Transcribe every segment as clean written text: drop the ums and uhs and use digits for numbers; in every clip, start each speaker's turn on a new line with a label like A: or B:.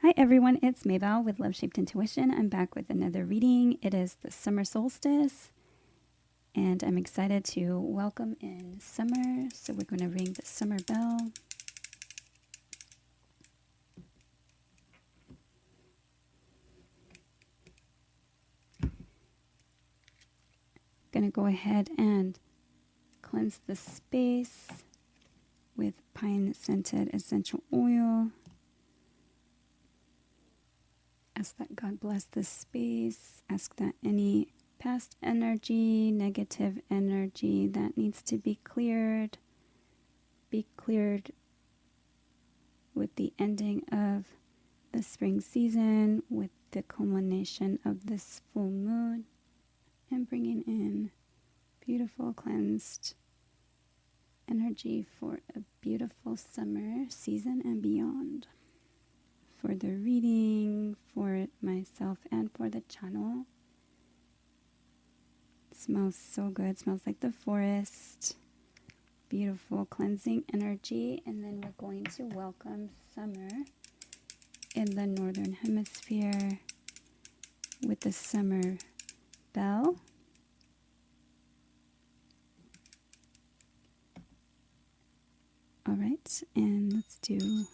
A: Hi everyone, it's Maybelle with Love Shaped Intuition. I'm back with another reading. It is the Summer Solstice, and I'm excited to welcome in summer. So we're going to ring the summer bell. Going to go ahead and cleanse the space with pine scented essential oil. Ask that God bless this space. Ask that any past energy, negative energy that needs to be cleared with the ending of the spring season, with the culmination of this full moon, and bringing in beautiful cleansed energy for a beautiful summer season and beyond. For the reading, for myself, and for the channel. It smells so good. It smells like the forest. Beautiful cleansing energy. And then we're going to welcome summer in the northern hemisphere with the summer bell. All right, and let's do...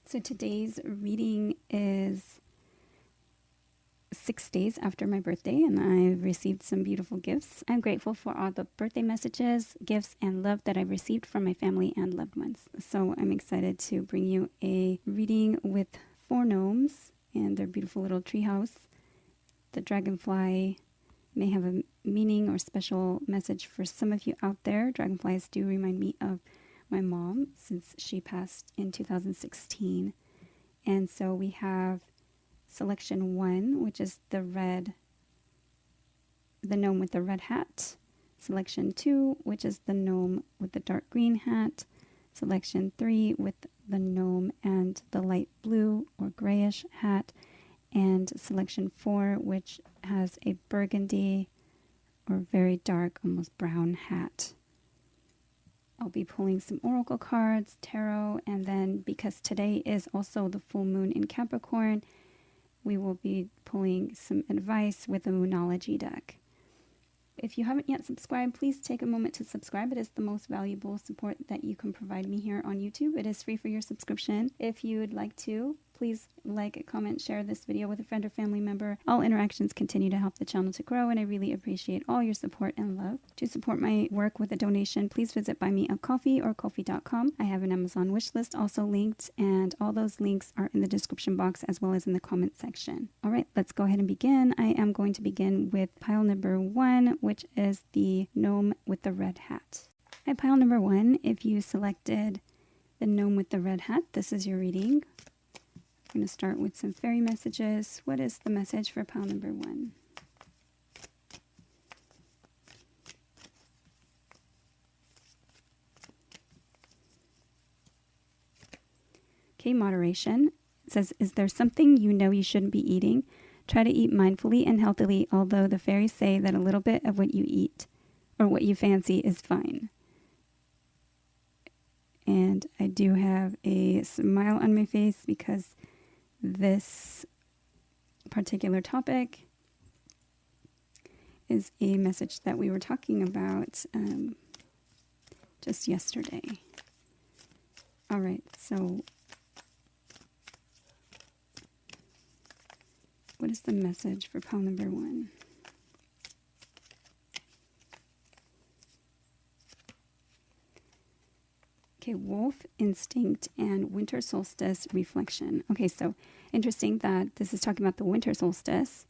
A: So today's reading is 6 days after my birthday, and I've received some beautiful gifts. I'm grateful for all the birthday messages, gifts, and love that I've received from my family and loved ones. So I'm excited to bring you a reading with 4 gnomes and their beautiful little treehouse. The dragonfly may have a meaning or special message for some of you out there. Dragonflies do remind me of my mom, since she passed in 2016. And so we have selection 1, which is the gnome with the red hat. Selection 2, which is the gnome with the dark green hat. Selection 3 with the gnome and the light blue or grayish hat. And selection 4, which has a burgundy or very dark, almost brown hat. I'll be pulling some oracle cards, tarot, and then because today is also the full moon in Capricorn, we will be pulling some advice with the Moonology deck. If you haven't yet subscribed, please take a moment to subscribe. It is the most valuable support that you can provide me here on YouTube. It is free for your subscription. If you would like to, please like, comment, share this video with a friend or family member. All interactions continue to help the channel to grow, and I really appreciate all your support and love. To support my work with a donation, please visit Buy Me a Coffee or Ko-fi.com. I have an Amazon wish list also linked, and all those links are in the description box as well as in the comment section. All right, let's go ahead and begin. I am going to begin with pile number 1, which is the gnome with the red hat. At pile number 1, if you selected the gnome with the red hat, this is your reading. I'm going to start with some fairy messages. What is the message for pile number 1? Okay, moderation. It says, is there something you know you shouldn't be eating? Try to eat mindfully and healthily, although the fairies say that a little bit of what you eat or what you fancy is fine. And I do have a smile on my face because this particular topic is a message that we were talking about just yesterday. All right, so what is the message for pile number 1? Okay, wolf instinct and winter solstice reflection. Okay, so interesting that this is talking about the winter solstice.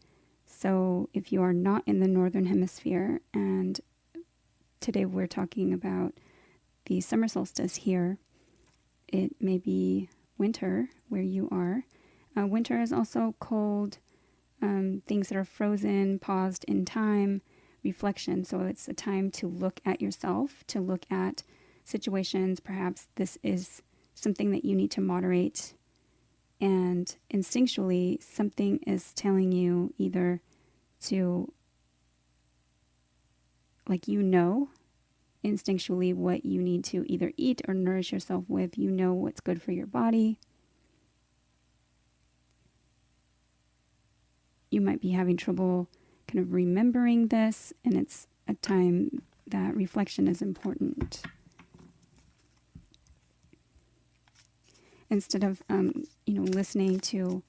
A: So if you are not in the northern hemisphere, and today we're talking about the summer solstice here, it may be winter where you are. Winter is also cold, things that are frozen, paused in time, reflection. So it's a time to look at yourself, to look at situations. Perhaps this is something that you need to moderate, and instinctually something is telling you either to, like, instinctually what you need to either eat or nourish yourself with. You know what's good for your body. You might be having trouble kind of remembering this, and it's a time that reflection is important. Instead of, listening to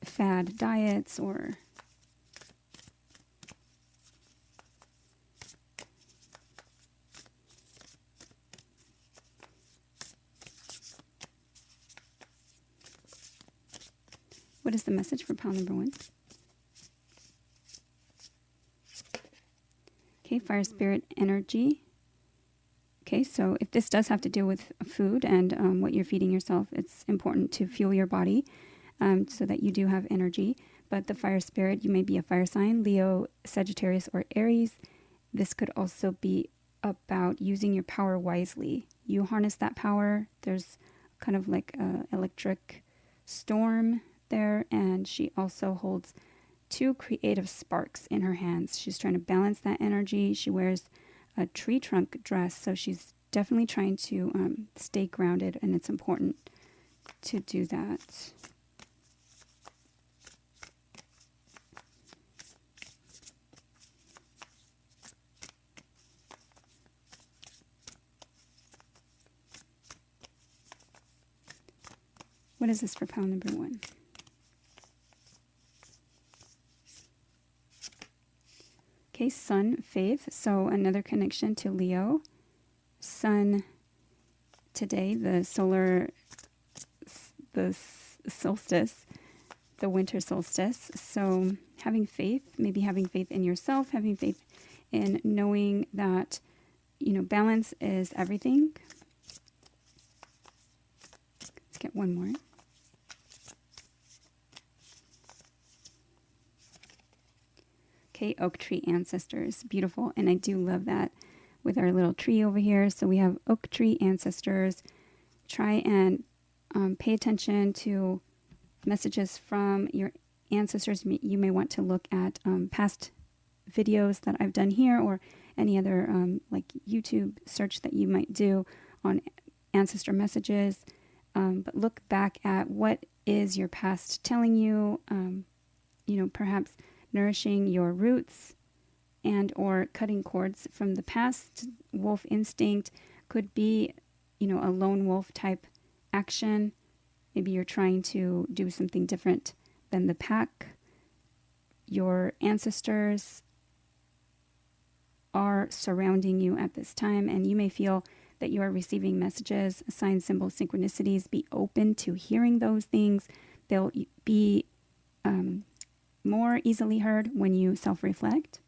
A: fad diets or what is the message for pile number 1? Okay, fire spirit energy. Okay, so if this does have to do with food and what you're feeding yourself, it's important to fuel your body so that you do have energy. But the fire spirit, you may be a fire sign, Leo, Sagittarius, or Aries. This could also be about using your power wisely. You harness that power. There's kind of like an electric storm there, and she also holds 2 creative sparks in her hands. She's trying to balance that energy. She wears a tree trunk dress, so she's definitely trying to stay grounded, and it's important to do that. What is this for pile number 1? Okay, sun, faith. So another connection to Leo. Sun today, the solstice, the winter solstice. So having faith, maybe having faith in yourself, having faith in knowing that, balance is everything. Let's get one more. Okay, oak tree ancestors. Beautiful. And I do love that with our little tree over here. So we have oak tree ancestors. Try and pay attention to messages from your ancestors. You may want to look at past videos that I've done here or any other like YouTube search that you might do on ancestor messages. But look back at what is your past telling you, perhaps nourishing your roots and or cutting cords from the past. Wolf instinct could be, a lone wolf type action. Maybe you're trying to do something different than the pack. Your ancestors are surrounding you at this time, and you may feel that you are receiving messages, signs, symbols, synchronicities. Be open to hearing those things. They'll be more easily heard when you self-reflect.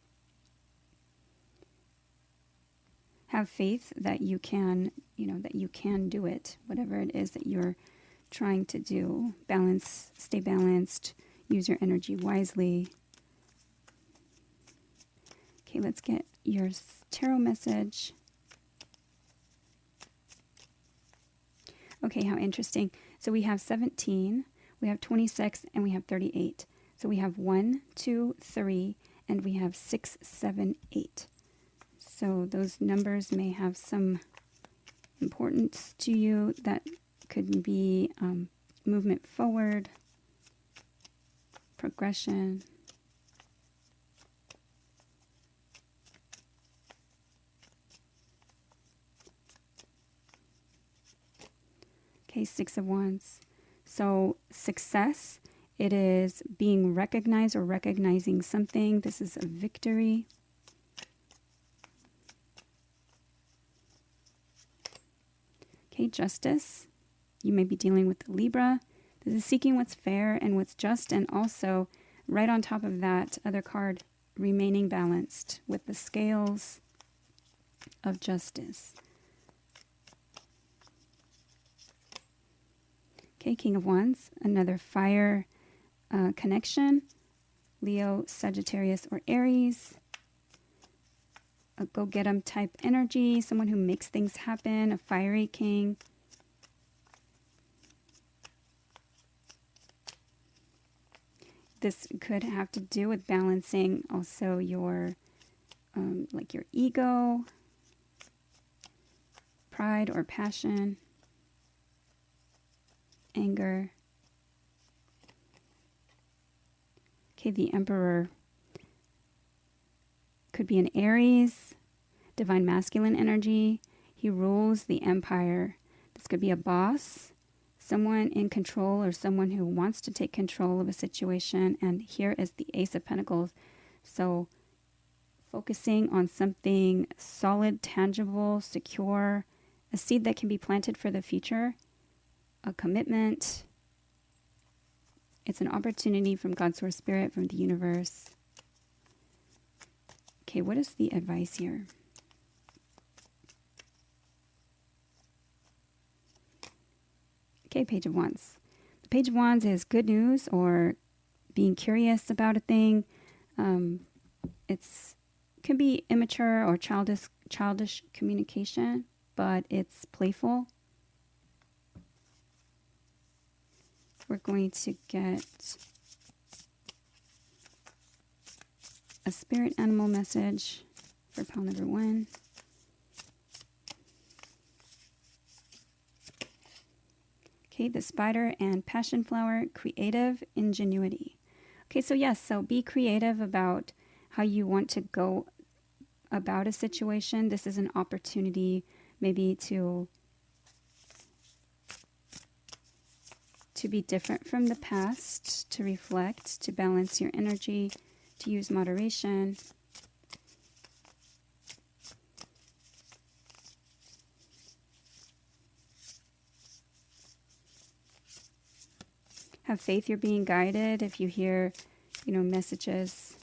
A: Have faith that you can, do it, whatever it is that you're trying to do. Balance, stay balanced, use your energy wisely. Okay, let's get your tarot message. Okay, how interesting. So we have 17, we have 26, and we have 38. So we have 1, 2, 3, and we have 6, 7, 8. So those numbers may have some importance to you. That could be movement forward, progression. Okay, 6 of Wands. So success. It is being recognized or recognizing something. This is a victory. Okay, justice. You may be dealing with Libra. This is seeking what's fair and what's just, and also right on top of that other card, remaining balanced with the scales of justice. Okay, King of Wands, another fire connection, Leo, Sagittarius, or Aries. A go-get-em type energy, someone who makes things happen, a fiery king. This could have to do with balancing also your like your ego, pride or passion, anger. Okay, the Emperor could be an Aries, divine masculine energy. He rules the empire. This could be a boss, someone in control, or someone who wants to take control of a situation. And here is the Ace of Pentacles. So focusing on something solid, tangible, secure, a seed that can be planted for the future, a commitment. It's an opportunity from God's Source Spirit, from the universe. Okay, what is the advice here? Okay, Page of Wands. The Page of Wands is good news or being curious about a thing. It's can be immature or childish communication, but it's playful. We're going to get a spirit animal message for pile number 1. Okay, the spider and passion flower, creative ingenuity. Okay, so yes, so be creative about how you want to go about a situation. This is an opportunity maybe to be different from the past, to reflect, to balance your energy, to use moderation. Have faith you're being guided if you hear, messages.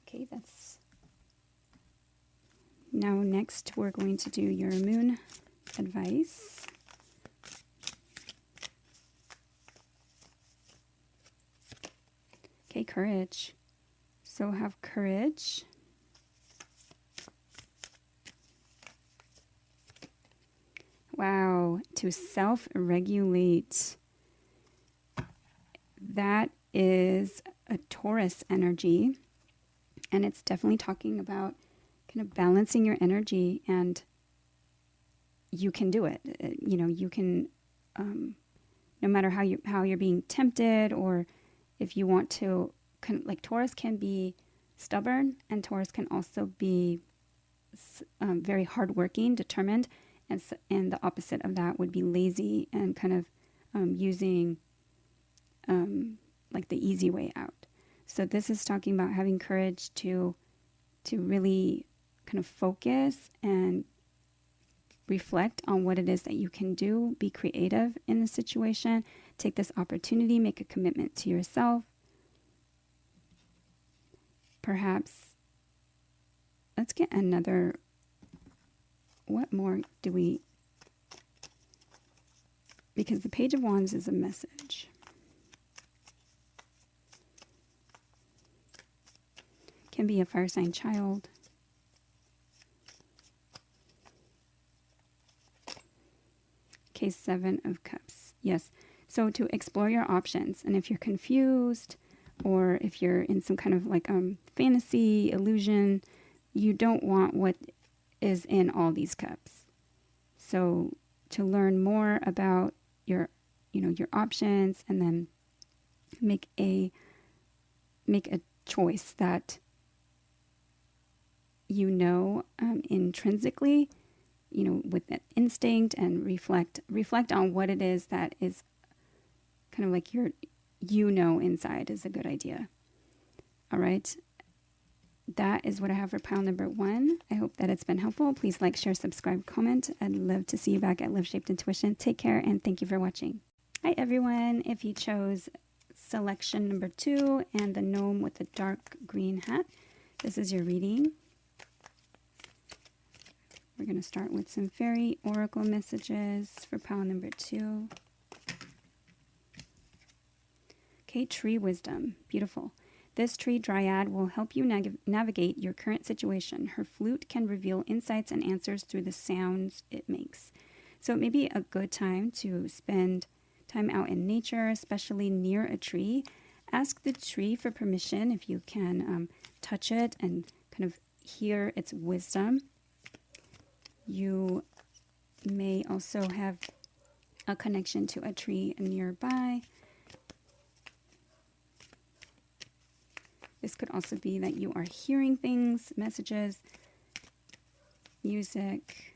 A: Okay, that's... Now next we're going to do your moon advice. Okay, courage. So have courage. Wow, to self-regulate. That is a Taurus energy, and it's definitely talking about kind of balancing your energy, and you can do it. You can, no matter how you're being tempted, or if you want to, like Taurus can be stubborn, and Taurus can also be very hardworking, determined. And the opposite of that would be lazy and kind of using like the easy way out. So this is talking about having courage to really kind of focus and reflect on what it is that you can do. Be creative in the situation. Take this opportunity. Make a commitment to yourself. Perhaps let's get another... What more do we... Because the Page of Wands is a message. Can be a fire sign child. Okay, 7 of Cups. Yes. So to explore your options. And if you're confused, or if you're in some kind of like fantasy, illusion, you don't want what is in all these cups. So to learn more about your options, and then make a choice that intrinsically, with that instinct, and reflect on what it is that is kind of like inside is a good idea. All right. That is what I have for pile number 1. I hope that it's been helpful. Please like, share, subscribe, comment. I'd love to see you back at Love Shaped Intuition. Take care, and thank you for watching. Hi, everyone. If you chose selection number 2 and the gnome with the dark green hat, this is your reading. We're going to start with some fairy oracle messages for pile number 2. Okay, tree wisdom. Beautiful. This tree dryad will help you navigate your current situation. Her flute can reveal insights and answers through the sounds it makes. So it may be a good time to time out in nature, especially near a tree. Ask the tree for permission if you can touch it and kind of hear its wisdom. You may also have a connection to a tree nearby. This could also be that you are hearing things, messages, music.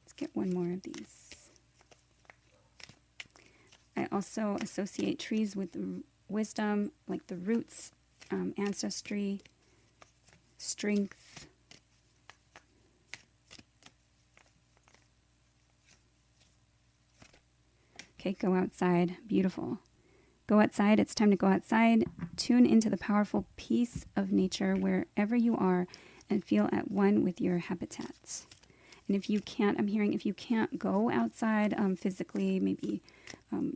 A: Let's get one more of these. I also associate trees with wisdom, like the roots, ancestry, strength. Okay, go outside. Beautiful. Go outside. It's time to go outside. Tune into the powerful peace of nature wherever you are and feel at one with your habitat. And if you can't, I'm hearing if you can't go outside physically, maybe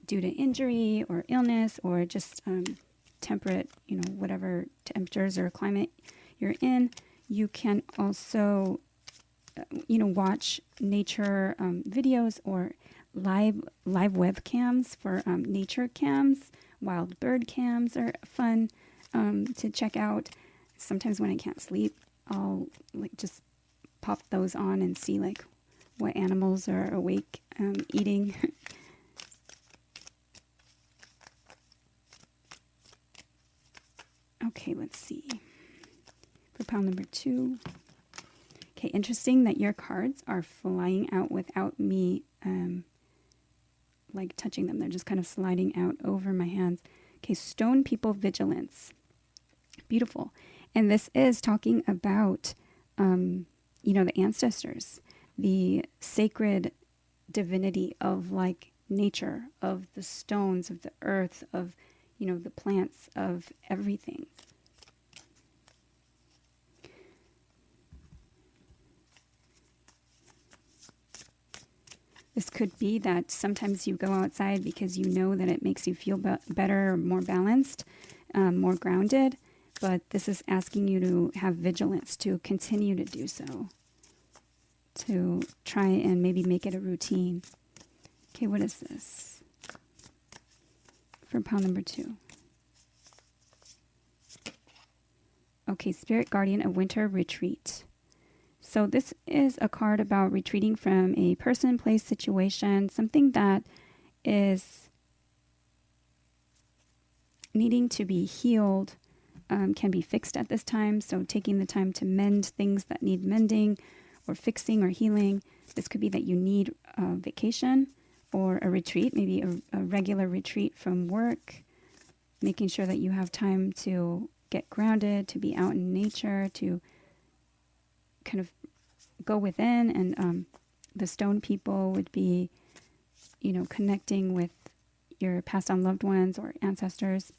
A: due to injury or illness or just temperate, whatever temperatures or climate you're in, you can also, watch nature videos or live webcams for nature cams. Wild bird cams are fun to check out. Sometimes when I can't sleep, I'll just pop those on and see what animals are awake eating. Okay, let's see. For pile number 2. Okay, interesting that your cards are flying out without me touching them. They're just kind of sliding out over my hands. Okay, stone people vigilance. Beautiful. And this is talking about, the ancestors, the sacred divinity of nature, of the stones, of the earth, of, the plants, of everything. This could be that sometimes you go outside because you know that it makes you feel better, more balanced, more grounded. But this is asking you to have vigilance, to continue to do so, to try and maybe make it a routine. Okay, what is this? For pile number 2. Okay, Spirit Guardian of Winter Retreat. So this is a card about retreating from a person, place, situation, something that is needing to be healed, can be fixed at this time. So taking the time to mend things that need mending or fixing or healing. This could be that you need a vacation or a retreat, maybe a regular retreat from work, making sure that you have time to get grounded, to be out in nature, to kind of go within. And the stone people would be, connecting with your passed on loved ones or ancestors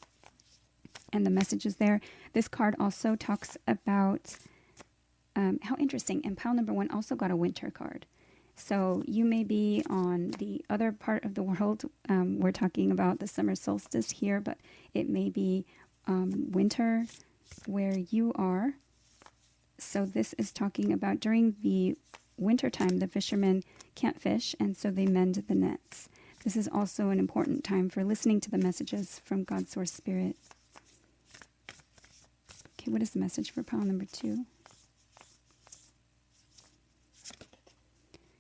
A: and the messages there. This card also talks about how interesting. And pile number 1 also got a winter card. So you may be on the other part of the world. We're talking about the summer solstice here, but it may be winter where you are. So this is talking about during the winter time, the fishermen can't fish, and so they mend the nets. This is also an important time for listening to the messages from God's Source Spirit. Okay, what is the message for pile number 2?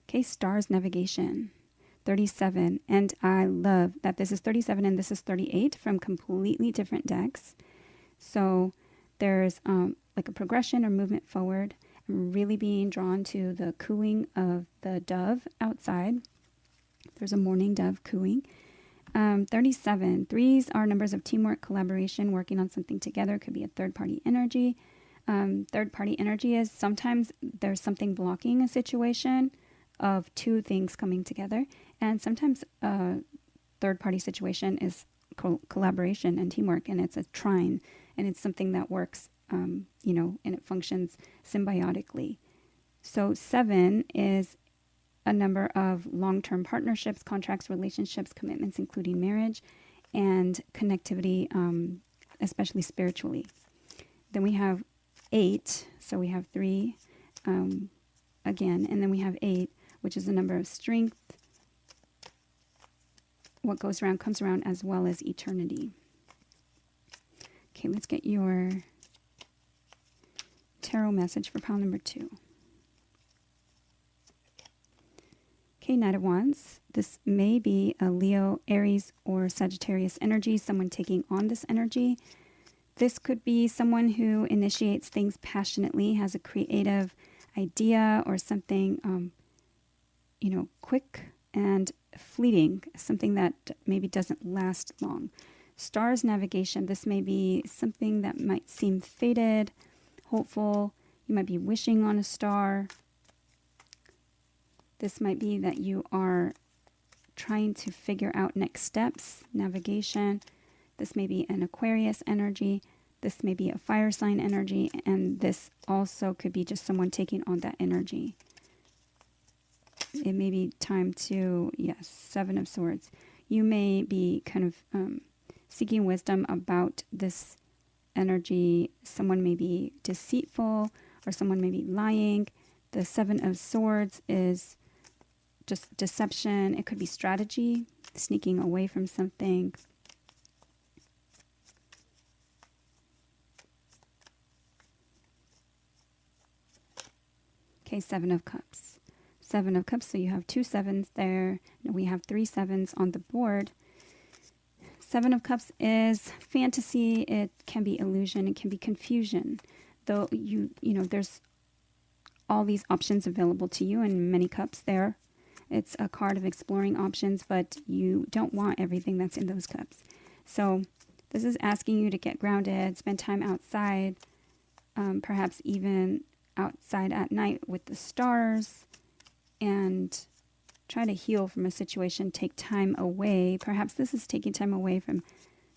A: Okay, stars navigation, 37. And I love that this is 37 and this is 38 from completely different decks. So there's a progression or movement forward. I'm really being drawn to the cooing of the dove outside. There's a morning dove cooing. 37. 3s are numbers of teamwork, collaboration, working on something together. Could be a third-party energy. Third-party energy is sometimes there's something blocking a situation of 2 things coming together. And sometimes a third-party situation is collaboration and teamwork, and it's a trine, and it's something that works, and it functions symbiotically. So 7 is a number of long-term partnerships, contracts, relationships, commitments, including marriage, and connectivity, especially spiritually. Then we have 8, so we have 3 again, and then we have 8, which is a number of strength, what goes around comes around, as well as eternity. Okay, let's get your tarot message for pile number 2. Okay, Knight of Wands. This may be a Leo, Aries, or Sagittarius energy, someone taking on this energy. This could be someone who initiates things passionately, has a creative idea or something, quick and fleeting, something that maybe doesn't last long. Stars navigation. This may be something that might seem fated, hopeful. You might be wishing on a star. This might be that you are trying to figure out next steps, navigation. This may be an Aquarius energy. This may be a fire sign energy. And this also could be just someone taking on that energy. It may be time to, yes, 7 of Swords. You may be kind of seeking wisdom about this energy. Someone may be deceitful or someone may be lying. The 7 of Swords is just deception. It could be strategy, sneaking away from something. Okay, 7 of Cups. 7 of Cups, so you have 2 7s there. We have 3 7s on the board. 7 of Cups is fantasy. It can be illusion. It can be confusion. Though there's all these options available to you and many cups there. It's a card of exploring options, but you don't want everything that's in those cups. So this is asking you to get grounded, spend time outside, perhaps even outside at night with the stars, and try to heal from a situation, take time away. Perhaps this is taking time away from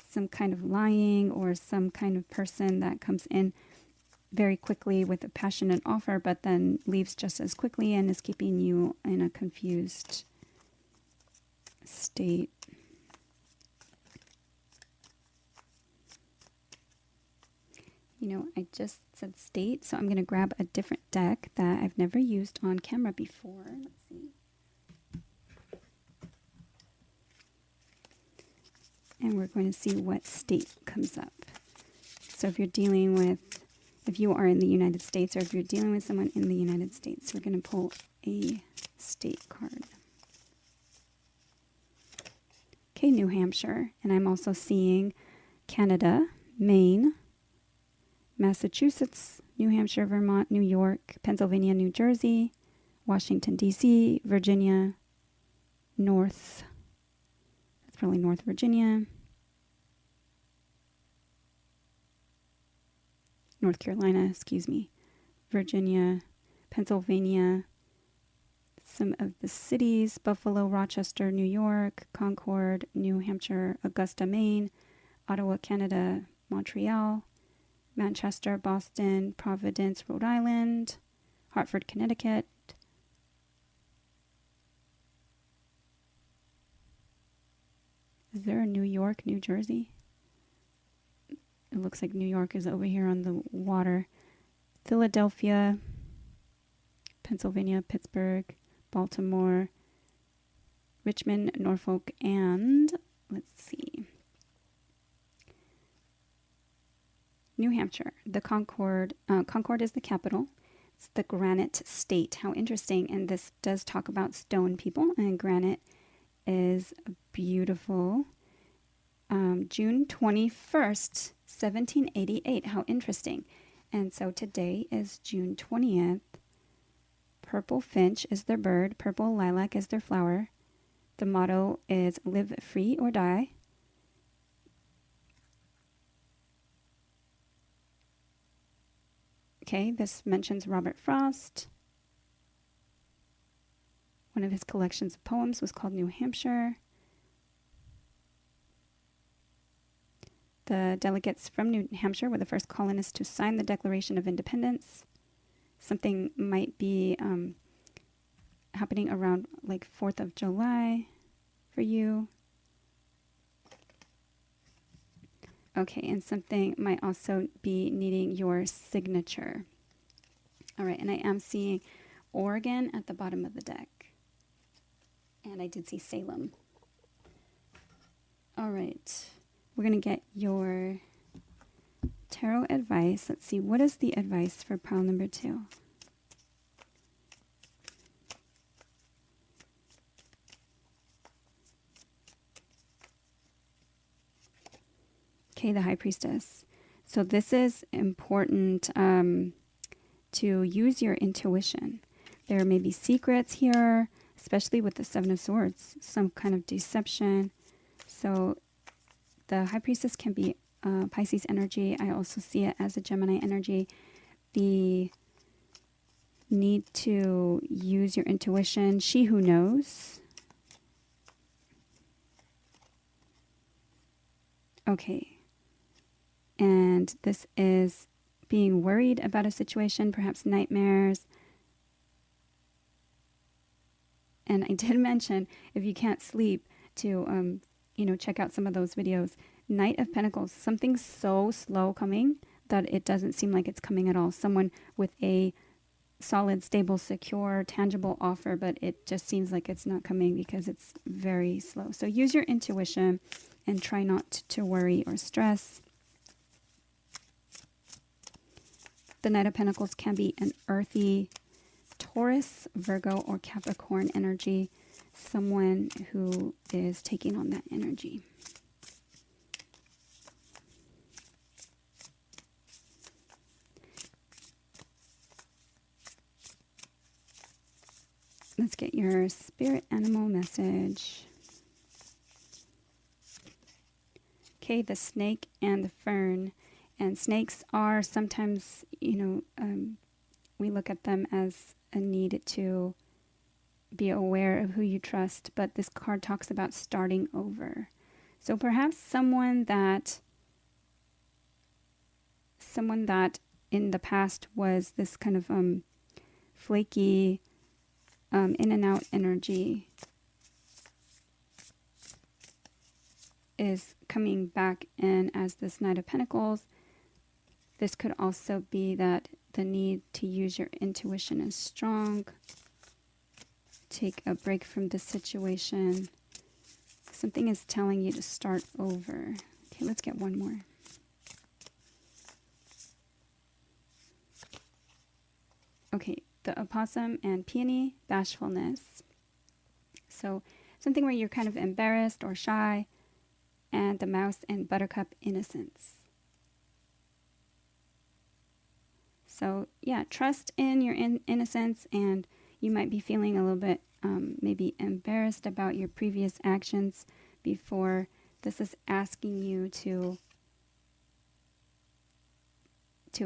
A: some kind of lying or some kind of person that comes in very quickly with a passionate offer, but then leaves just as quickly and is keeping you in a confused state. I just said state, so I'm going to grab a different deck that I've never used on camera before. Let's see. And we're going to see what state comes up. So if you are in the United States, or if you're dealing with someone in the United States, we're going to pull a state card. Okay, New Hampshire. And I'm also seeing Canada, Maine, Massachusetts, New Hampshire, Vermont, New York, Pennsylvania, New Jersey, Washington, D.C., Virginia, North Virginia, North Carolina, Virginia, Pennsylvania, some of the cities, Buffalo, Rochester, New York, Concord, New Hampshire, Augusta, Maine, Ottawa, Canada, Montreal, Manchester, Boston, Providence, Rhode Island, Hartford, Connecticut, is there a New York, New Jersey? It looks like New York is over here on the water. Philadelphia, Pennsylvania, Pittsburgh, Baltimore, Richmond, Norfolk, and let's see, New Hampshire. The Concord is the capital. It's the granite state. How interesting. And this does talk about stone people, and granite is beautiful. June 21st, 1788. How interesting. And so today is June 20th. Purple finch is their bird. Purple lilac is their flower. The motto is live free or die. Okay, this mentions Robert Frost. One of his collections of poems was called New Hampshire. The delegates from New Hampshire were the first colonists to sign the Declaration of Independence. Something might be happening around like 4th of July for you. Okay, and something might also be needing your signature. All right, and I am seeing Oregon at the bottom of the deck. And I did see Salem. All right. We're going to get your tarot advice. Let's see. What is the advice for pile number 2? Okay, the High Priestess. So this is important to use your intuition. There may be secrets here, especially with the Seven of Swords, some kind of deception. So the High Priestess can be Pisces energy. I also see it as a Gemini energy. The need to use your intuition. She who knows. Okay. And this is being worried about a situation, perhaps nightmares. And I did mention, if you can't sleep, to check out some of those videos. Knight of Pentacles, something so slow coming that it doesn't seem like it's coming at all. Someone with a solid, stable, secure, tangible offer, but it just seems like it's not coming because it's very slow. So use your intuition and try not to worry or stress. The Knight of Pentacles can be an earthy Taurus, Virgo, or Capricorn energy. Someone who is taking on that energy. Let's get your spirit animal message. Okay, the snake and the fern. And snakes are sometimes, we look at them as a need to be aware of who you trust. But this card talks about starting over. So perhaps someone that in the past was this kind of flaky, in and out energy is coming back in as this Knight of Pentacles. This could also be that the need to use your intuition is strong. Take a break from the situation. Something is telling you to start over. Okay, let's get one more. Okay, the opossum and peony, bashfulness. So something where you're kind of embarrassed or shy. And the mouse and buttercup, innocence. So yeah, trust in your innocence, and you might be feeling a little bit maybe embarrassed about your previous actions before. This is asking you to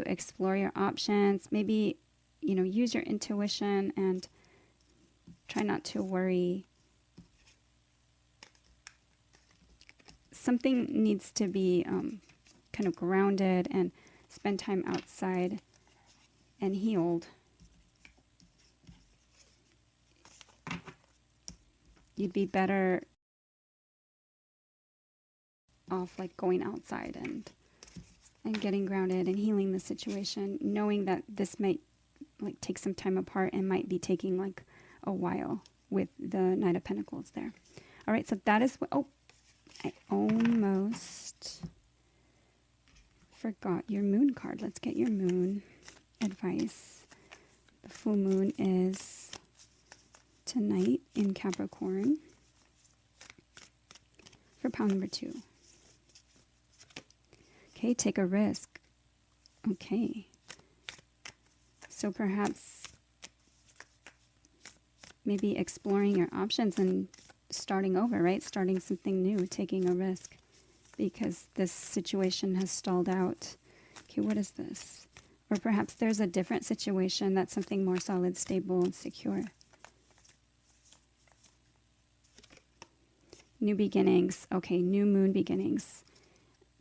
A: explore your options. Maybe, use your intuition and try not to worry. Something needs to be kind of grounded and spend time outside and healed. You'd be better off like going outside and getting grounded and healing the situation, knowing that this might like take some time apart and might be taking like a while with the Knight of Pentacles there. All right, so that is what, oh, I almost forgot your moon card. Let's get your moon advice. The full moon is tonight in Capricorn for pile number 2. Okay, take a risk. Okay. So perhaps maybe exploring your options and starting over, right? Starting something new, taking a risk because this situation has stalled out. Okay, what is this? Or perhaps there's a different situation that's something more solid, stable, and secure. New beginnings. Okay, new moon beginnings.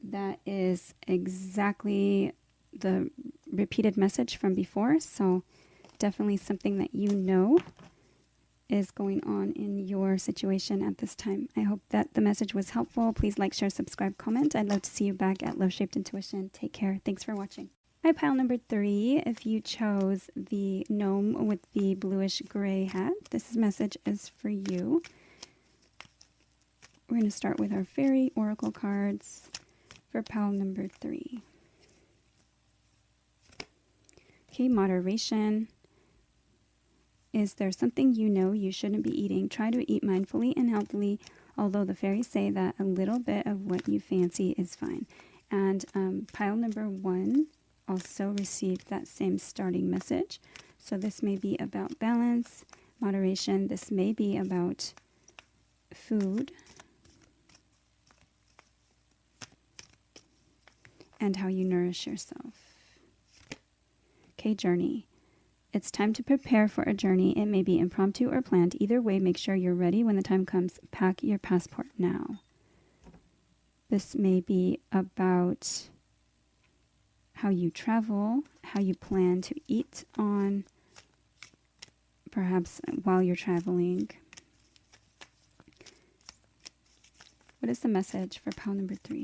A: That is exactly the repeated message from before. So definitely something that is going on in your situation at this time. I hope that the message was helpful. Please like, share, subscribe, comment. I'd love to see you back at Love Shaped Intuition. Take care. Thanks for watching. Hi, pile number 3. If you chose the gnome with the bluish gray hat, this message is for you. We're going to start with our fairy oracle cards for pile number 3. Okay, moderation. Is there something you know you shouldn't be eating? Try to eat mindfully and healthily, although the fairies say that a little bit of what you fancy is fine. And pile number 1 also received that same starting message. So this may be about balance, moderation. This may be about food and how you nourish yourself. Okay, journey. It's time to prepare for a journey. It may be impromptu or planned. Either way, make sure you're ready when the time comes. Pack your passport now. This may be about how you travel, how you plan to eat on, perhaps while you're traveling. What is the message for pile number 3?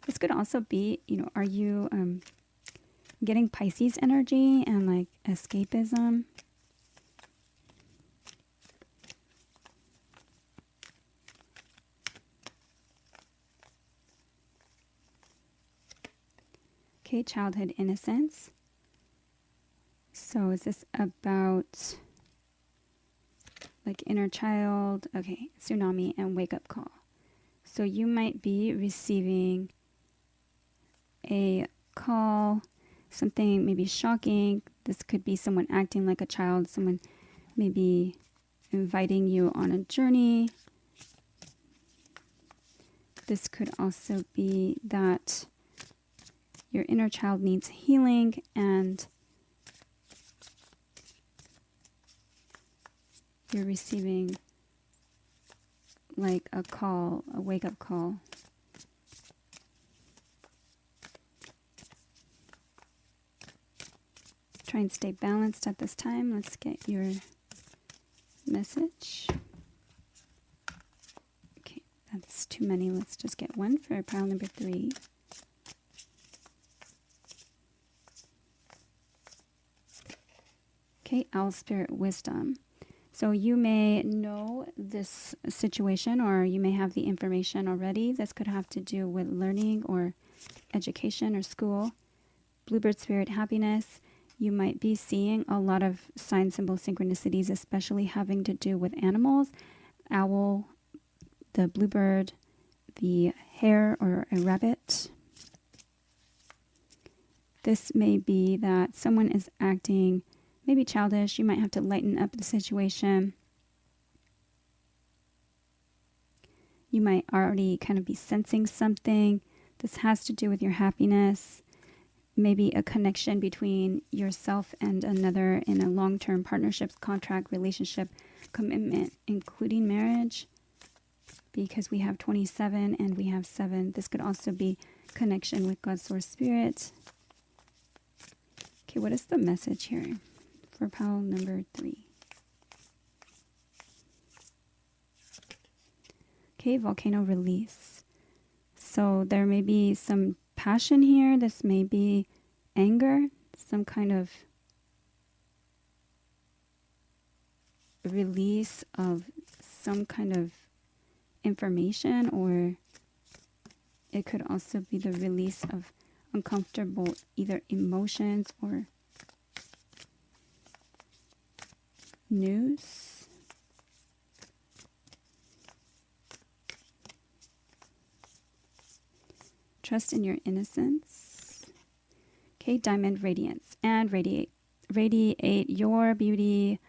A: This could also be, are you getting Pisces energy and like escapism? Okay, childhood innocence. So is this about like inner child? Okay, tsunami and wake up call. So you might be receiving a call, something maybe shocking. This could be someone acting like a child, someone maybe inviting you on a journey. This could also be that your inner child needs healing and you're receiving like a call, a wake-up call. Try and stay balanced at this time. Let's get your message. Okay, that's too many. Let's just get one for pile number 3. Okay, Owl Spirit Wisdom. So you may know this situation or you may have the information already. This could have to do with learning or education or school. Bluebird Spirit Happiness. You might be seeing a lot of sign symbol synchronicities, especially having to do with animals. Owl, the bluebird, the hare or a rabbit. This may be that someone is acting maybe childish. You might have to lighten up the situation. You might already kind of be sensing something. This has to do with your happiness. Maybe a connection between yourself and another in a long-term partnership, contract, relationship, commitment, including marriage. Because we have 27 and we have 7. This could also be connection with God's source spirit. Okay, what is the message here for pile number 3? Okay, volcano release. So there may be some passion here. This may be anger, some kind of release of some kind of information, or it could also be the release of uncomfortable either emotions or news. Trust in your innocence. Okay, diamond radiance and radiate your beauty.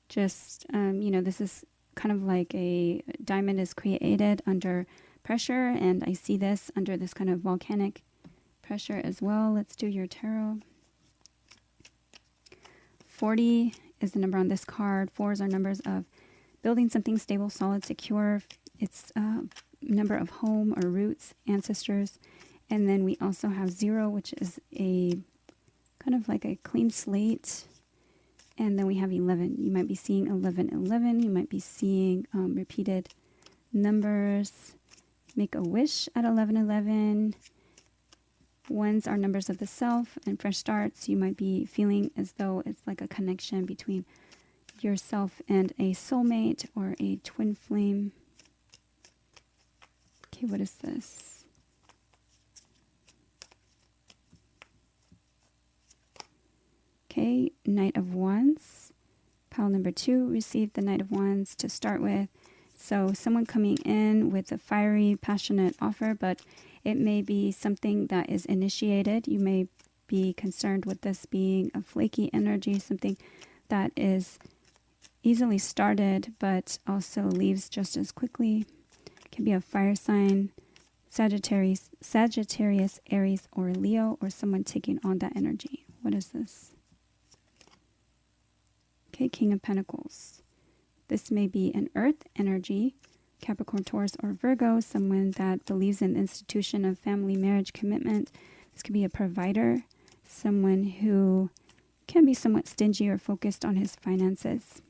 A: Just, this is kind of like a diamond is created under pressure, and I see this under this kind of volcanic pressure as well. Let's do your tarot. 40 is the number on this card. 4s are numbers of building something stable, solid, secure. It's number of home or roots, ancestors. And then we also have 0, which is a kind of like a clean slate. And then we have 11. You might be seeing 11, 11. You might be seeing repeated numbers. Make a wish at 11, 11. 1s are numbers of the self and fresh starts. You might be feeling as though it's like a connection between yourself and a soulmate or a twin flame. Okay, what is this? Okay, Knight of Wands. Pile number 2 received the Knight of Wands to start with. So someone coming in with a fiery, passionate offer, but it may be something that is initiated. You may be concerned with this being a flaky energy, something that is easily started but also leaves just as quickly. It can be a fire sign, Sagittarius, Aries, or Leo, or someone taking on that energy. What is this? Okay, King of Pentacles. This may be an earth energy, Capricorn, Taurus, or Virgo, someone that believes in the institution of family, marriage, commitment. This could be a provider, someone who can be somewhat stingy or focused on his finances.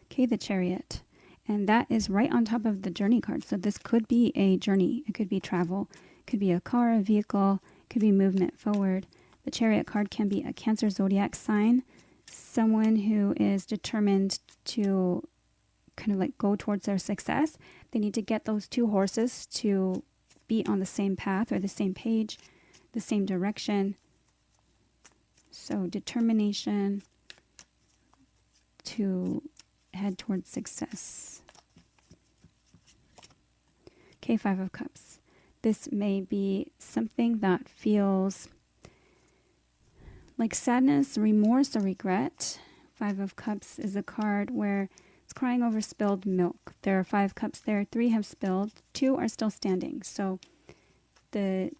A: Okay, the Chariot. And that is right on top of the journey card. So this could be a journey. It could be travel. It could be a car, a vehicle. It could be movement forward. The Chariot card can be a Cancer zodiac sign, someone who is determined to kind of like go towards their success. They need to get those two horses to be on the same path or the same page, the same direction. So determination to head towards success. Okay, 5 of Cups. This may be something that feels like sadness, remorse, or regret. 5 of Cups is a card where it's crying over spilled milk. There are 5 cups there. 3 have spilled. 2 are still standing. So the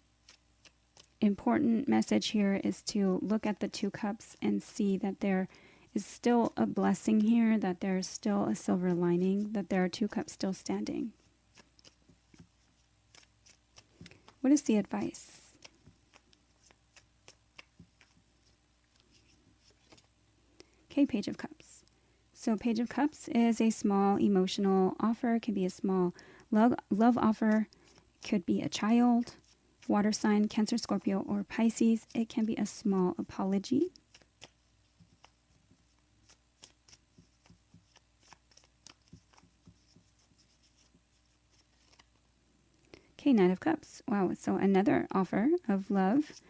A: important message here is to look at the 2 cups and see that there is still a blessing here, that there is still a silver lining, that there are 2 cups still standing. What is the advice? Okay, Page of Cups. So Page of Cups is a small emotional offer. It can be a small love offer. It could be a child, water sign, Cancer, Scorpio, or Pisces. It can be a small apology. Okay, Knight of Cups. Wow, so another offer of love,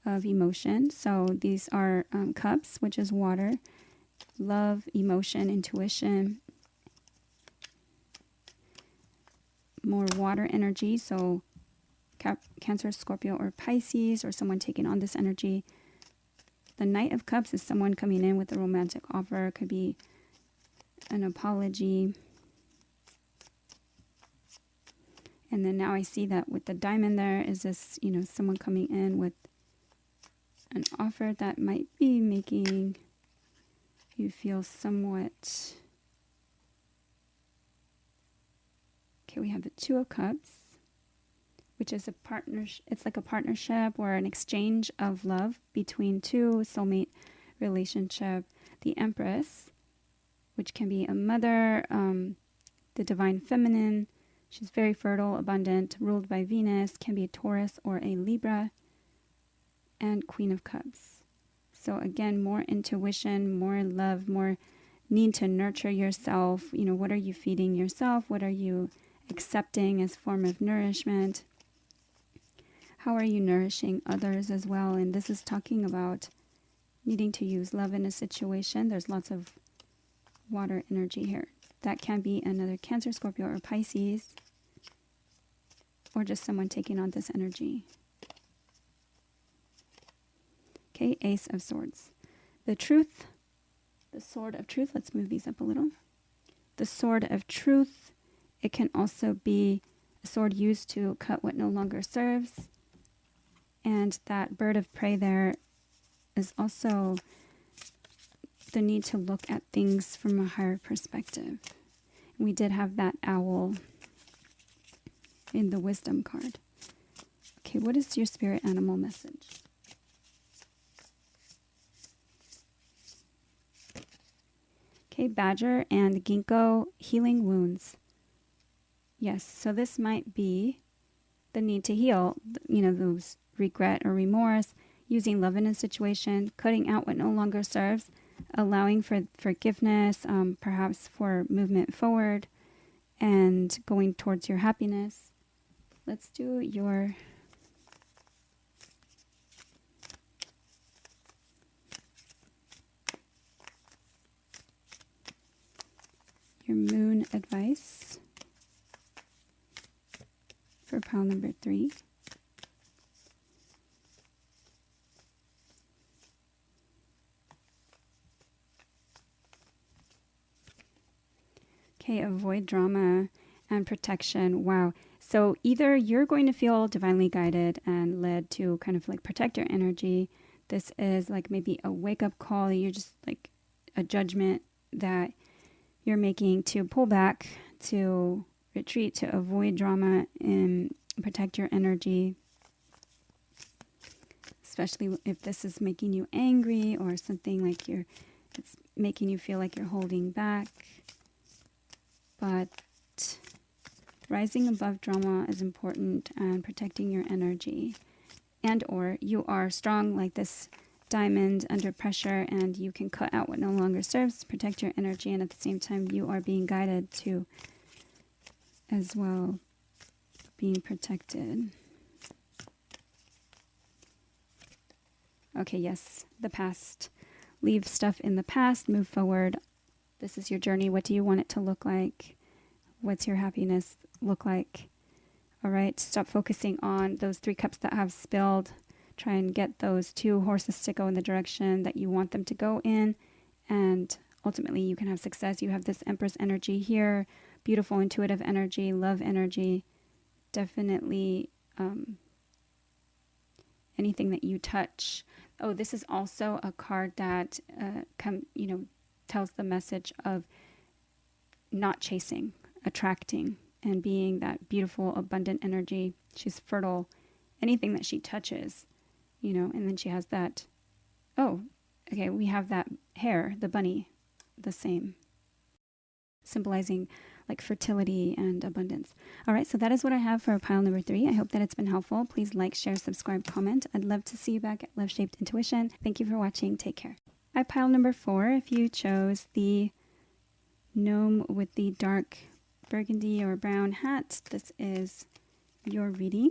A: of emotion. So these are cups, which is water. Love, emotion, intuition, more water energy. So Cancer, Scorpio, or Pisces, or someone taking on this energy. The Knight of Cups is someone coming in with a romantic offer. It could be an apology. And then now I see that with the diamond there is this, someone coming in with an offer that might be making you feel somewhat. Okay, we have the 2 of Cups, which is a partnership. It's like a partnership or an exchange of love between 2, soulmate relationship. The Empress, which can be a mother, the divine feminine. She's very fertile, abundant, ruled by Venus, can be a Taurus or a Libra. And Queen of Cups. So again, more intuition, more love, more need to nurture yourself. What are you feeding yourself? What are you accepting as form of nourishment? How are you nourishing others as well? And this is talking about needing to use love in a situation. There's lots of water energy here. That can be another Cancer, Scorpio, or Pisces, or just someone taking on this energy. Okay, Ace of Swords. The Truth, the Sword of Truth. Let's move these up a little. The Sword of Truth. It can also be a sword used to cut what no longer serves. And that bird of prey there is also the need to look at things from a higher perspective. We did have that owl in the Wisdom card. Okay, what is your spirit animal message? Okay, Badger and Ginkgo, healing wounds. Yes, so this might be the need to heal, those regret or remorse, using love in a situation, cutting out what no longer serves, allowing for forgiveness, perhaps for movement forward, and going towards your happiness. Let's do your moon advice for pile number 3. Okay, avoid drama and protection. Wow. So either you're going to feel divinely guided and led to kind of like protect your energy. This is like maybe a wake-up call. You're just like a judgment that you're making to pull back, to retreat, to avoid drama and protect your energy. Especially if this is making you angry or something like it's making you feel like you're holding back. But rising above drama is important, and protecting your energy. And or you are strong like this diamond under pressure, and you can cut out what no longer serves, protect your energy, and at the same time you are being guided to as well being protected. Okay, yes, the past. Leave stuff in the past, move forward. This is your journey. What do you want it to look like? What's your happiness look like? All right, stop focusing on those 3 cups that have spilled. Try and get those 2 horses to go in the direction that you want them to go in. And ultimately, you can have success. You have this Empress energy here. Beautiful, intuitive energy, love energy. Definitely anything that you touch. Oh, this is also a card that tells the message of not chasing, attracting, and being that beautiful, abundant energy. She's fertile. Anything that she touches, and then she has that. Oh, okay, we have that hare, the bunny, the same. Symbolizing like fertility and abundance. All right, so that is what I have for pile number 3. I hope that it's been helpful. Please like, share, subscribe, comment. I'd love to see you back at Love Shaped Intuition. Thank you for watching. Take care. At pile number 4, if you chose the gnome with the dark burgundy or brown hat, this is your reading.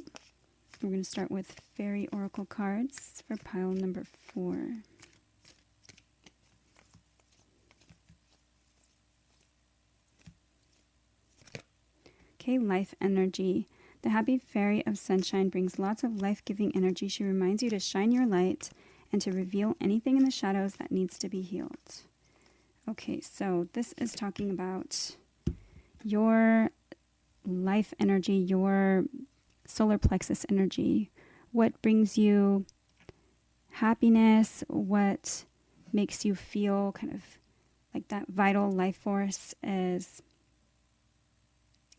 A: We're going to start with fairy oracle cards for pile number 4. Okay, life energy. The happy fairy of sunshine brings lots of life-giving energy. She reminds you to shine your light and to reveal anything in the shadows that needs to be healed. Okay, so this is talking about your life energy, your solar plexus energy. What brings you happiness? What makes you feel kind of like that vital life force is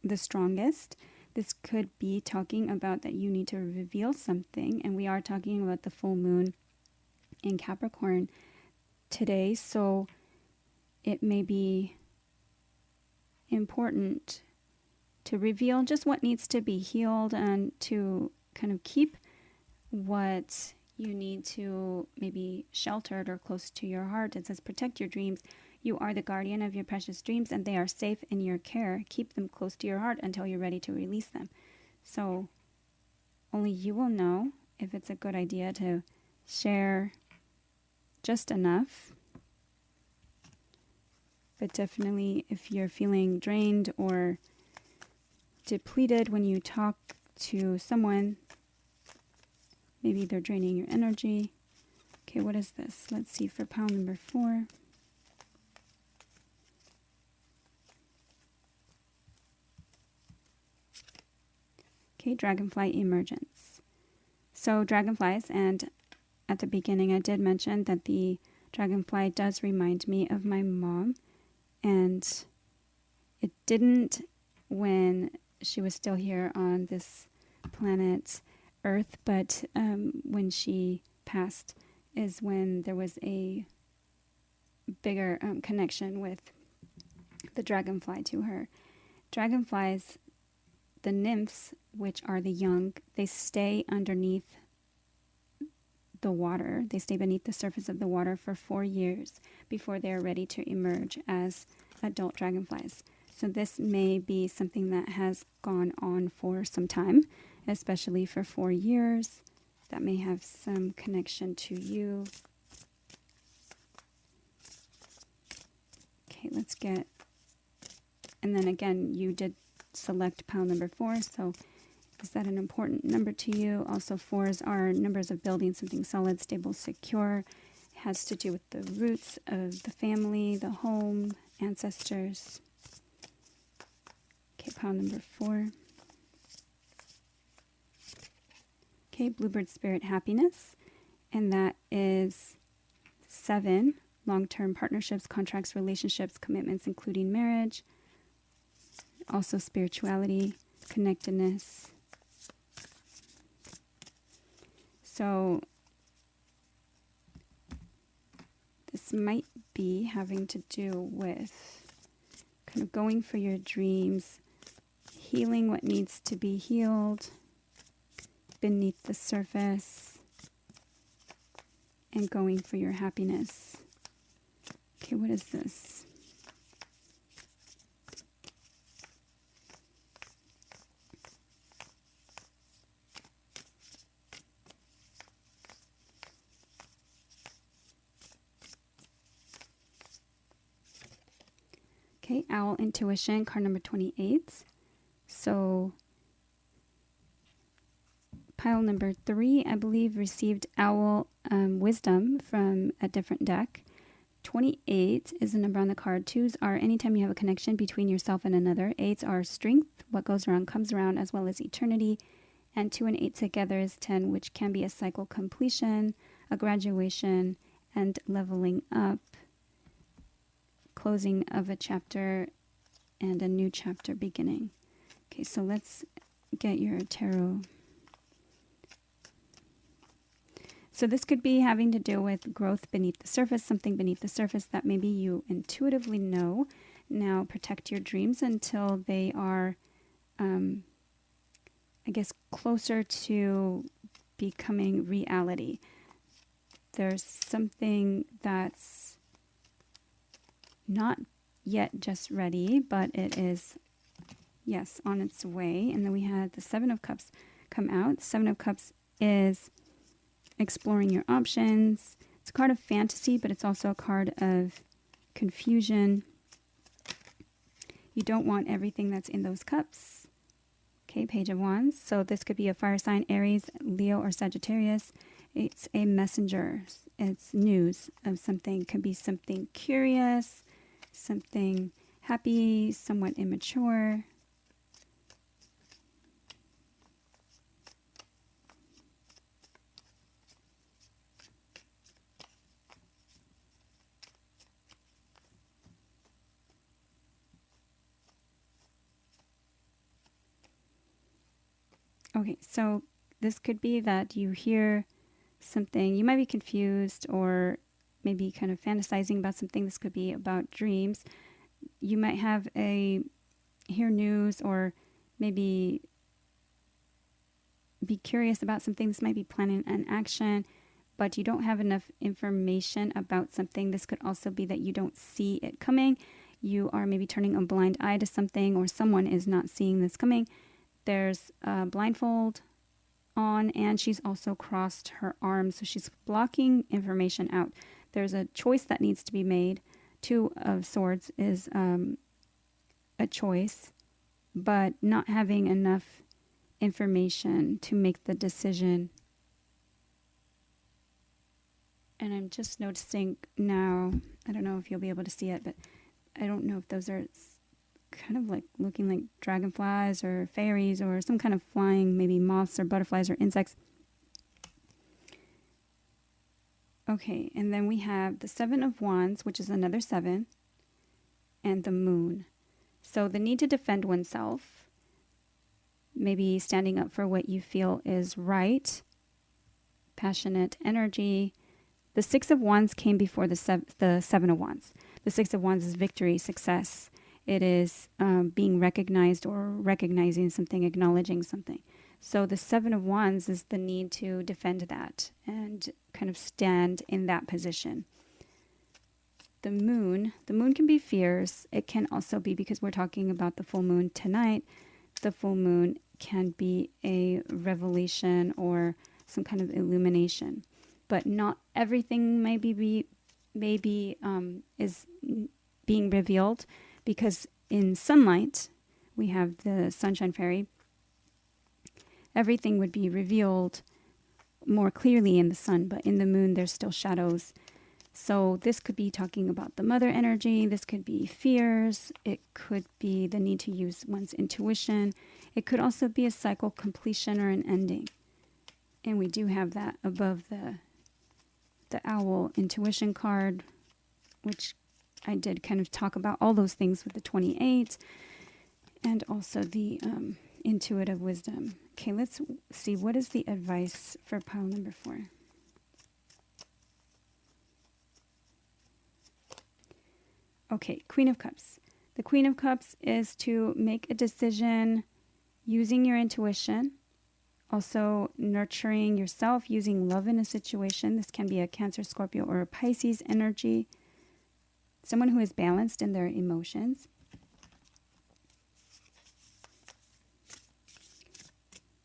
A: the strongest? This could be talking about that you need to reveal something, and we are talking about the full moon in Capricorn today, so it may be important to reveal just what needs to be healed and to kind of keep what you need to maybe sheltered or close to your heart. It says protect your dreams. You are the guardian of your precious dreams, and they are safe in your care. Keep them close to your heart until you're ready to release them. So only you will know if it's a good idea to share just enough. But definitely if you're feeling drained or depleted when you talk to someone, maybe they're draining your energy. Okay, what is this? Let's see for pile number 4. Okay, dragonfly emergence. So dragonflies, and at the beginning I did mention that the dragonfly does remind me of my mom, and it didn't when she was still here on this planet Earth, but when she passed is when there was a bigger connection with the dragonfly to her. Dragonflies, the nymphs, which are the young, they stay underneath the water. They stay beneath the surface of the water for 4 years before they are ready to emerge as adult dragonflies. So this may be something that has gone on for some time, especially for 4 years. That may have some connection to you. Okay, let's get, and then again, you did select pile number 4, so is that an important number to you? Also, 4s are numbers of building something solid, stable, secure. It has to do with the roots of the family, the home, ancestors. Okay, pile number 4. Okay, Bluebird Spirit Happiness, and that is 7, long-term partnerships, contracts, relationships, commitments, including marriage. Also spirituality, connectedness. So this might be having to do with kind of going for your dreams, healing what needs to be healed beneath the surface, and going for your happiness. Okay, what is this? Okay, Owl Intuition, card number 28. So pile number 3, I believe, received Owl Wisdom from a different deck. 28 is a number on the card. 2s are anytime you have a connection between yourself and another. 8s are strength, what goes around comes around, as well as eternity. And 2 and 8 together is 10, which can be a cycle completion, a graduation, and leveling up. Closing of a chapter and a new chapter beginning. Okay, so let's get your tarot. So this could be having to do with growth beneath the surface, something beneath the surface that maybe you intuitively know. Now protect your dreams until they are, I guess, closer to becoming reality. There's something that's not yet just ready, but it is, yes, on its way. And then we had the 7 of Cups come out. 7 of Cups is exploring your options. It's a card of fantasy, but it's also a card of confusion. You don't want everything that's in those cups. Okay, Page of Wands. So this could be a fire sign, Aries, Leo, or Sagittarius. It's a messenger. It's news of something. Could be something curious, something happy, somewhat immature. Okay, so this could be that you hear something, you might be confused or maybe kind of fantasizing about something. This could be about dreams. You might have hear news or maybe be curious about something. This might be planning an action, but you don't have enough information about something. This could also be that you don't see it coming. You are maybe turning a blind eye to something, or someone is not seeing this coming. There's a blindfold on, and she's also crossed her arms, so she's blocking information out. There's a choice that needs to be made. 2 of Swords is a choice, but not having enough information to make the decision. And I'm just noticing now, I don't know if you'll be able to see it, but I don't know if those are kind of like looking like dragonflies or fairies or some kind of flying, maybe moths or butterflies or insects. Okay, and then we have the 7 of Wands, which is another 7, and the Moon. So the need to defend oneself, maybe standing up for what you feel is right, passionate energy. The 6 of Wands came before the 7 of Wands. The 6 of Wands is victory, success. It is being recognized or recognizing something, acknowledging something. So the Seven of Wands is the need to defend that and kind of stand in that position. The moon can be fierce. It can also be, because we're talking about the full moon tonight, the full moon can be a revelation or some kind of illumination. But not everything is being revealed, because in sunlight, we have the sunshine fairy. Everything would be revealed more clearly in the sun, but in the moon, there's still shadows. So this could be talking about the mother energy. This could be fears. It could be the need to use one's intuition. It could also be a cycle completion or an ending. And we do have that above the owl intuition card, which I did kind of talk about all those things with the 28 and also the intuitive wisdom. Okay, let's see. What is the advice for pile number 4? Okay, Queen of Cups. The Queen of Cups is to make a decision using your intuition, also nurturing yourself, using love in a situation. This can be a Cancer, Scorpio, or a Pisces energy. Someone who is balanced in their emotions.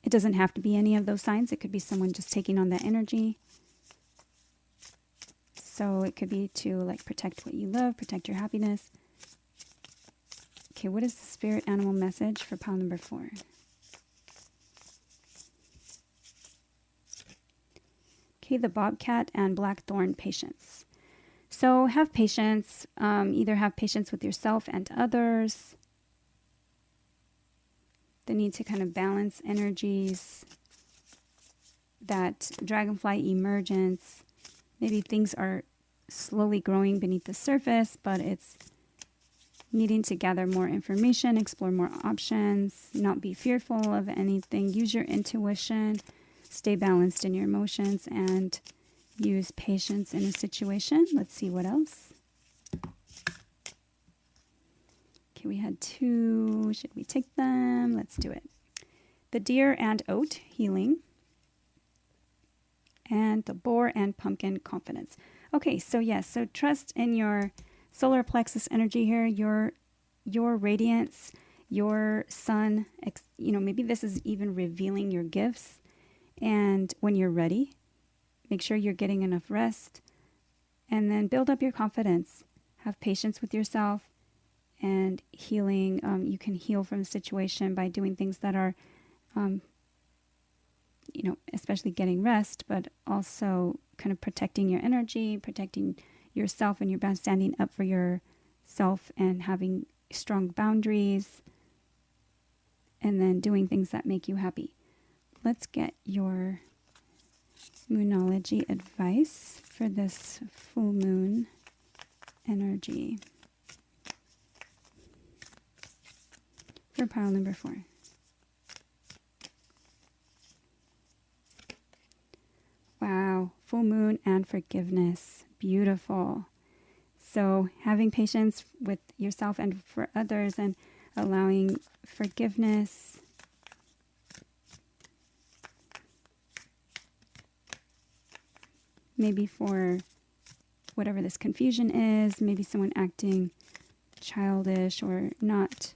A: It doesn't have to be any of those signs. It could be someone just taking on that energy. So it could be to like protect what you love, protect your happiness. Okay, what is the spirit animal message for pile number 4? Okay, the bobcat and blackthorn, patience. So have patience. Either have patience with yourself and others. The need to kind of balance energies. That dragonfly emergence. Maybe things are slowly growing beneath the surface, but it's needing to gather more information, explore more options, not be fearful of anything. Use your intuition, stay balanced in your emotions, and use patience in a situation. Let's see what else. Okay, we had 2. Should we take them? Let's do it. The deer and oat, healing. And the boar and pumpkin, confidence. Okay, so yes, so trust in your solar plexus energy here, your radiance, your sun. Maybe this is even revealing your gifts. And when you're ready, make sure you're getting enough rest. And then build up your confidence. Have patience with yourself and healing. You can heal from the situation by doing things that are especially getting rest, but also kind of protecting your energy, protecting yourself and your bound, standing up for yourself and having strong boundaries, and then doing things that make you happy. Let's get your moonology advice for this full moon energy for pile number 4. Wow, full moon and forgiveness. Beautiful. So having patience with yourself and for others and allowing forgiveness. Maybe for whatever this confusion is, maybe someone acting childish or not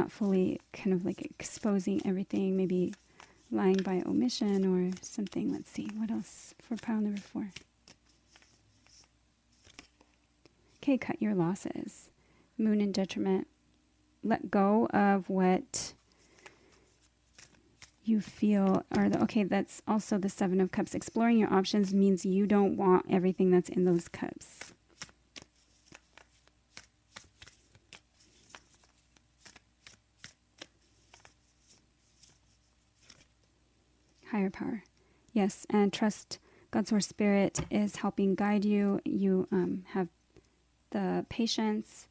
A: fully kind of like exposing everything, maybe lying by omission or something. Let's see, what else for pile number 4? Okay, cut your losses. Moon in detriment. Let go of what you feel are that's also the 7 of Cups. Exploring your options means you don't want everything that's in those cups. Higher power. Yes, and trust God's Source Spirit is helping guide you. You have the patience,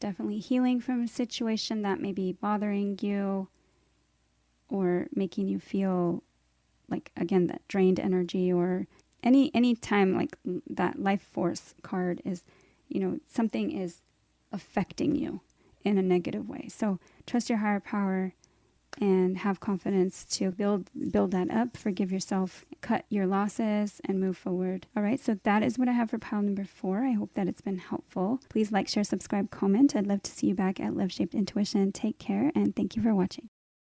A: definitely healing from a situation that may be bothering you or making you feel like, again, that drained energy or any time like that life force card is, something is affecting you in a negative way. So trust your higher power and have confidence to build that up, forgive yourself, cut your losses, and move forward. All right, so that is what I have for pile number 4. I hope that it's been helpful. Please like, share, subscribe, comment. I'd love to see you back at Love Shaped Intuition. Take care, and thank you for watching.